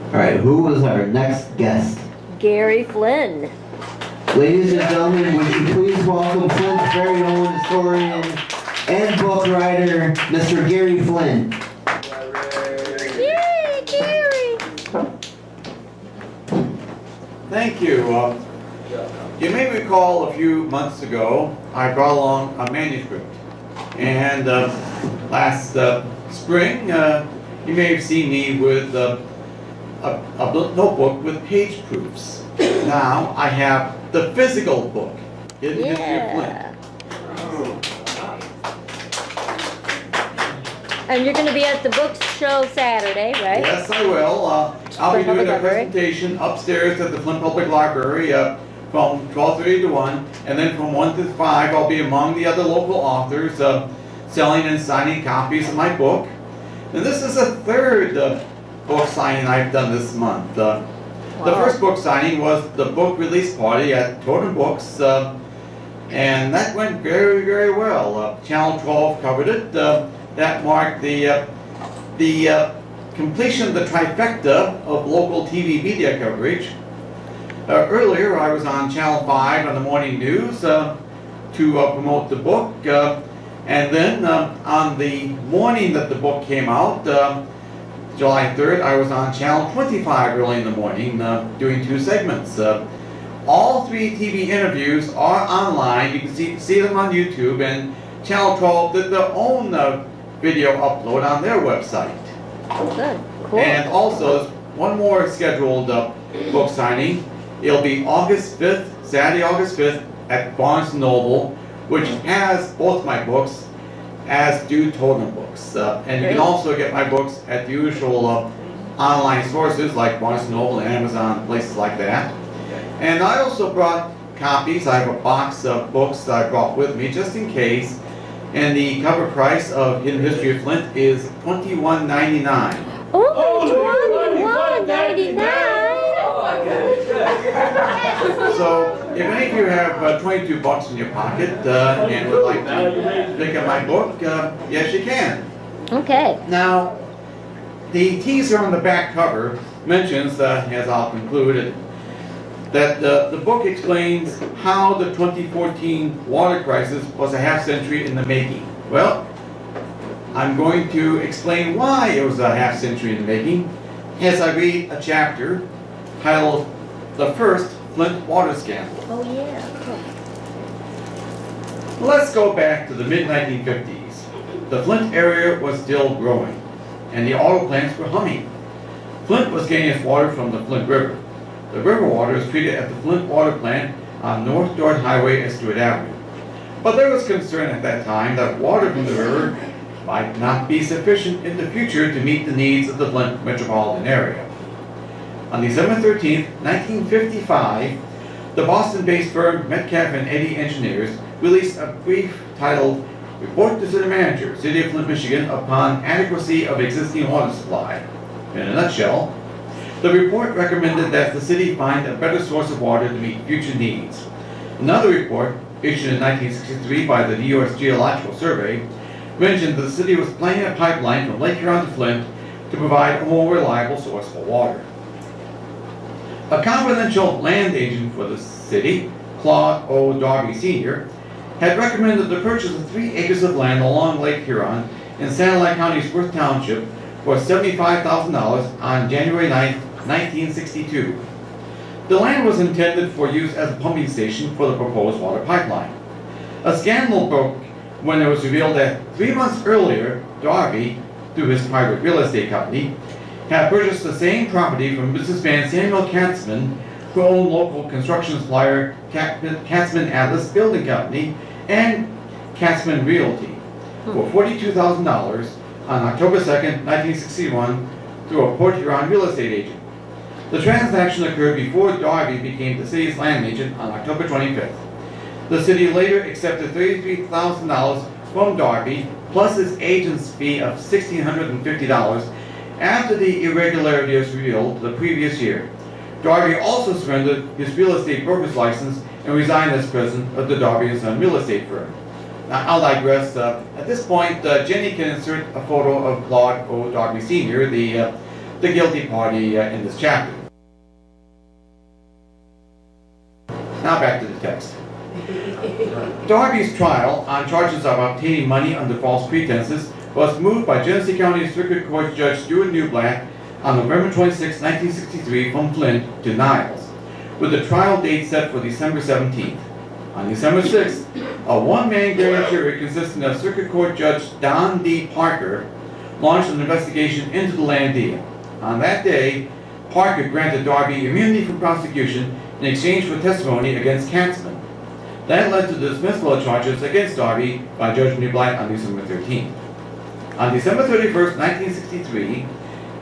Alright, who is our next guest? Gary Flinn. Ladies and gentlemen, would you please welcome Flint's very own historian and book writer, Mr. Gary Flinn. Yay, Gary! Thank you. You may recall a few months ago, I brought along a manuscript. And last spring, you may have seen me with a notebook with page proofs. Now I have the physical book, Hidden History of Flint. And you're going to be at the book show Saturday, right? Yes, I will. I'll be doing a presentation upstairs at the Flint Public Library from 12:30 to 1, and then from 1 to 5 I'll be among the other local authors selling and signing copies of my book. And this is the third book signing I've done this month. The first book signing was the book release party at Totem Books, and that went very, very well. Channel 12 covered it. That marked the completion of the trifecta of local TV media coverage. Earlier, I was on Channel 5 on the morning news to promote the book, and then on the morning that the book came out, July 3rd, I was on Channel 25 early in the morning doing 2 segments. All 3 TV interviews are online. You can see them on YouTube, and Channel 12 did their own video upload on their website. Oh, good. Cool. And also, there's one more scheduled book signing. It'll be August 5th, Saturday, August 5th, at Barnes & Noble, which has both my books, as do Totem Books. And you can also get my books at the usual online sources like Barnes & Noble and Amazon, places like that. And I also brought copies. I have a box of books that I brought with me just in case. And the cover price of Hidden History of Flint is $21.99. Oh, $21.99! So, if any of you have 22 bucks in your pocket and would like to pick up my book, yes you can. Okay. Now, the teaser on the back cover mentions, as I'll conclude, that the book explains how the 2014 water crisis was a half-century in the making. Well, I'm going to explain why it was a half-century in the making as I read a chapter titled The First Flint Water Scandal. Oh, yeah. Cool. Let's go back to the mid-1950s. The Flint area was still growing, and the auto plants were humming. Flint was getting its water from the Flint River. The river water is treated at the Flint Water Plant on North Dort Highway and Stewart Avenue. But there was concern at that time that water from the river might not be sufficient in the future to meet the needs of the Flint metropolitan area. On December 13, 1955, the Boston-based firm Metcalf and Eddy Engineers released a brief titled Report to City Manager, City of Flint, Michigan, upon adequacy of existing water supply. In a nutshell, the report recommended that the city find a better source of water to meet future needs. Another report, issued in 1963 by the New York Geological Survey, mentioned that the city was planning a pipeline from Lake Huron to Flint to provide a more reliable source for water. A confidential land agent for the city, Claude O. Darby Sr., had recommended the purchase of 3 acres of land along Lake Huron in Satellite County's Worth Township for $75,000 on January 9, 1962. The land was intended for use as a pumping station for the proposed water pipeline. A scandal broke when it was revealed that 3 months earlier, Darby, through his private real estate company, had purchased the same property from businessman Samuel Katzman, who owned local construction supplier Katzman Atlas Building Company and Katzman Realty for $42,000 on October 2, 1961, through a Port Huron real estate agent. The transaction occurred before Darby became the city's land agent on October 25th. The city later accepted $33,000 from Darby, plus his agent's fee of $1,650 after the irregularity was revealed the previous year. Darby also surrendered his real estate broker's license and resigned as president of the Darby & Son real estate firm. Now, I'll digress. At this point, Jenny can insert a photo of Claude O. Darby Sr., the the guilty party in this chapter. Now back to the text. Darby's trial on charges of obtaining money under false pretenses was moved by Genesee County Circuit Court Judge Stuart Newblatt on November 26, 1963 from Flint to Niles, with the trial date set for December 17th. On December 6th, a one-man grand jury consisting of Circuit Court Judge Don D. Parker launched an investigation into the land deal. On that day, Parker granted Darby immunity from prosecution in exchange for testimony against Katzman. That led to the dismissal of charges against Darby by Judge Newblatt on December 13th. On December 31st, 1963,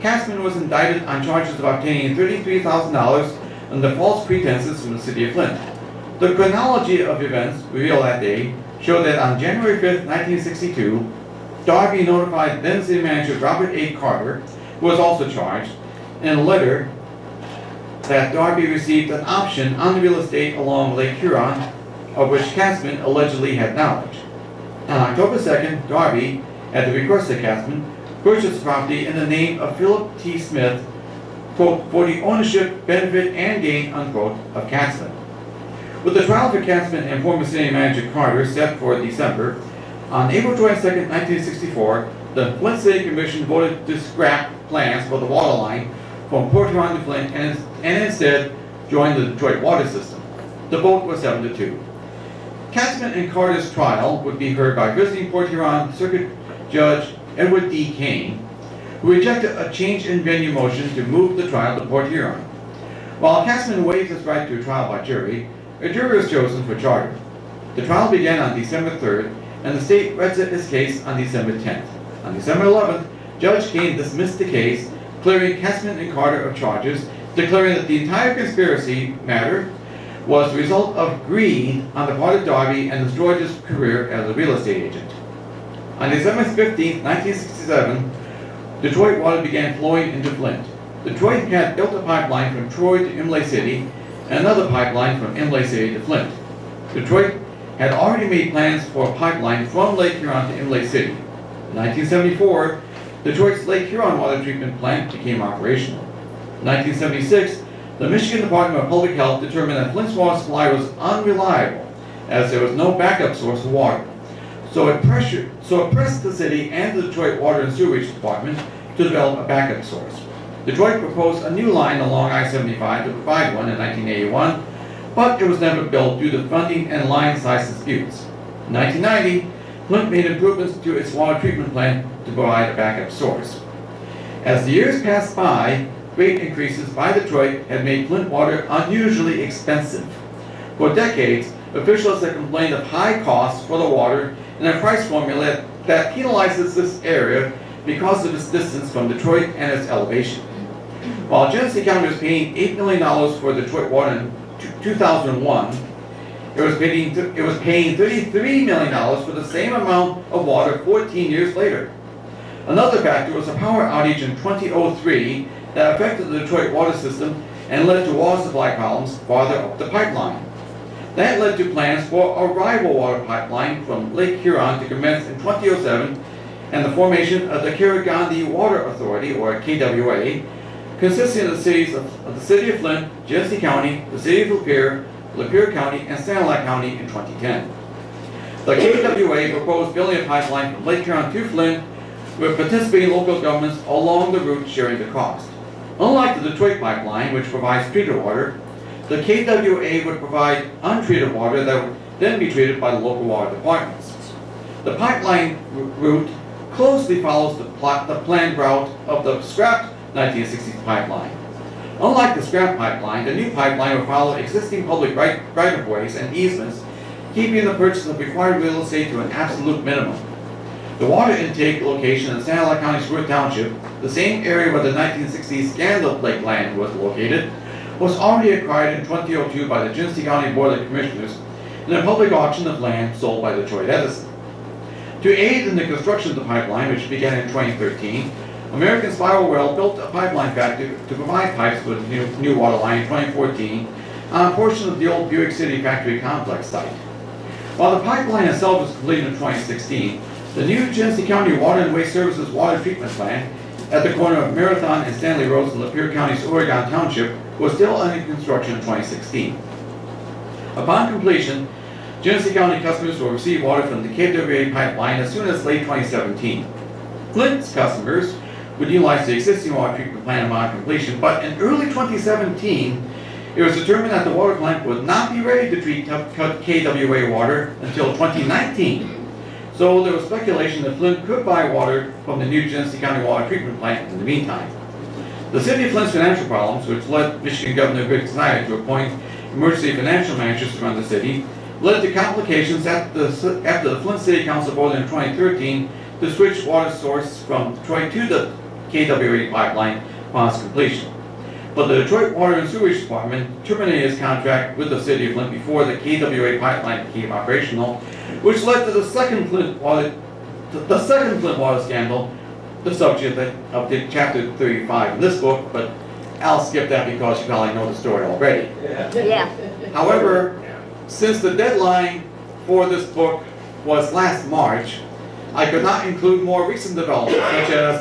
Katzman was indicted on charges of obtaining $33,000 under false pretenses from the city of Flint. The chronology of events revealed that day showed that on January 5th, 1962, Darby notified then city manager Robert A. Carter, who was also charged, in a letter that Darby received an option on the real estate along Lake Huron, of which Katzman allegedly had knowledge. On October 2nd, Darby, at the request of Katzman, purchased the property in the name of Philip T. Smith, quote, for the ownership, benefit, and gain, unquote, of Katzman. With the trial for Katzman and former city manager Carter set for December, on April 22, 1964, the Flint City Commission voted to scrap plans for the water line from Port Huron to Flint and instead join the Detroit water system. The vote was 7-2. Katzman and Carter's trial would be heard by visiting Port Huron Circuit Judge Edward D. Kane, who rejected a change in venue motion to move the trial to Port Huron. While Katzman waived his right to a trial by jury, a jury was chosen for charter. The trial began on December 3rd, and the state read its case on December 10th. On December 11th, Judge Kane dismissed the case, clearing Katzman and Carter of charges, declaring that the entire conspiracy matter was the result of greed on the part of Darby and George's career as a real estate agent. On December 15, 1967, Detroit water began flowing into Flint. Detroit had built a pipeline from Troy to Imlay City and another pipeline from Imlay City to Flint. Detroit had already made plans for a pipeline from Lake Huron to Imlay City. In 1974, Detroit's Lake Huron water treatment plant became operational. In 1976, the Michigan Department of Public Health determined that Flint's water supply was unreliable, as there was no backup source of water. So it pressed the city and the Detroit Water and Sewerage Department to develop a backup source. Detroit proposed a new line along I-75 to provide one in 1981, but it was never built due to funding and line size disputes. In 1990, Flint made improvements to its water treatment plant to provide a backup source. As the years passed by, rate increases by Detroit had made Flint water unusually expensive. For decades, officials had complained of high costs for the water and a price formula that penalizes this area because of its distance from Detroit and its elevation. While Genesee County was paying $8 million for Detroit water in 2001, it was paying $33 million for the same amount of water 14 years later. Another factor was a power outage in 2003 that affected the Detroit water system and led to water supply problems farther up the pipeline. That led to plans for a rival water pipeline from Lake Huron to commence in 2007 and the formation of the Karagandhi Water Authority, or KWA, consisting of the cities of the City of Flint, Genesee County, the City of Lapeer County, and Sanilac County in 2010. The KWA proposed building a pipeline from Lake Huron to Flint, with participating local governments along the route sharing the cost. Unlike the Detroit pipeline, which provides treated water, the KWA would provide untreated water that would then be treated by the local water departments. The pipeline route closely follows the planned route of the scrapped 1960s pipeline. Unlike the scrap pipeline, the new pipeline will follow existing public right-of-ways and easements, keeping the purchase of required real estate to an absolute minimum. The water intake location in Sanilac County Stewart Township, the same area where the 1960s Scandal Lake land was located, was already acquired in 2002 by the Genesee County Board of Commissioners in a public auction of land sold by Detroit Edison. To aid in the construction of the pipeline, which began in 2013, American Spiral Well built a pipeline factory to provide pipes for the new water line in 2014 on a portion of the old Buick City factory complex site. While the pipeline itself was completed in 2016, the new Genesee County Water and Waste Services water treatment plant at the corner of Marathon and Stanley Roads in Lapeer County's Oregon Township was still under construction in 2016. Upon completion, Genesee County customers will receive water from the KWA pipeline as soon as late 2017. Flint's customers would utilize the existing water treatment plant upon completion, but in early 2017, it was determined that the water plant would not be ready to treat KWA water until 2019. So there was speculation that Flint could buy water from the new Genesee County water treatment plant in the meantime. The city of Flint's financial problems, which led Michigan Governor Greg Snyder to appoint emergency financial managers to run the city, led to complications after the Flint City Council voted in 2013 to switch water source from Detroit to the KWA pipeline upon its completion. But the Detroit Water and Sewage Department terminated its contract with the city of Flint before the KWA pipeline became operational, which led to the second Flint Water Scandal, the subject of the chapter 35 in this book, but I'll skip that because you probably know the story already. Yeah. However, since the deadline for this book was last March, I could not include more recent developments, such as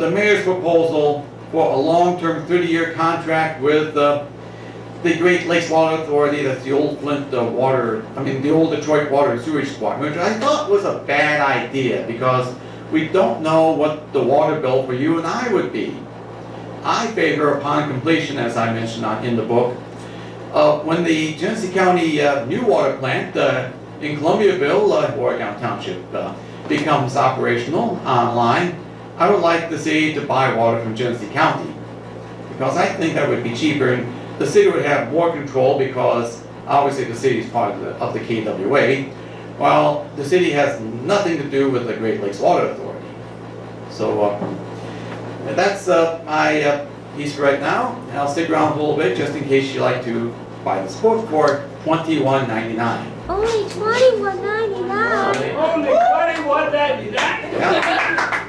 the mayor's proposal for a long-term 30-year contract with the Great Lakes Water Authority. That's the old Flint the old Detroit Water and Sewage Department, which I thought was a bad idea because we don't know what the water bill for you and I would be. I favor, upon completion, as I mentioned in the book, when the Genesee County new water plant in Columbiaville, Oregon Township, becomes operational online, I would like the city to buy water from Genesee County because I think that would be cheaper and the city would have more control because obviously the city is part of the KWA, while the city has nothing to do with the Great Lakes Water Authority. So that's my piece right now. And I'll stick around a little bit just in case you'd like to buy this book for $21.99. Only $21.99. Only $21.99. Yeah.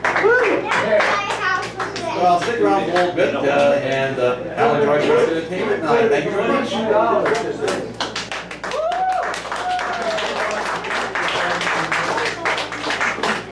Well, I'll stick around a little bit and I'll enjoy the rest of the entertainment tonight. Thank you very much.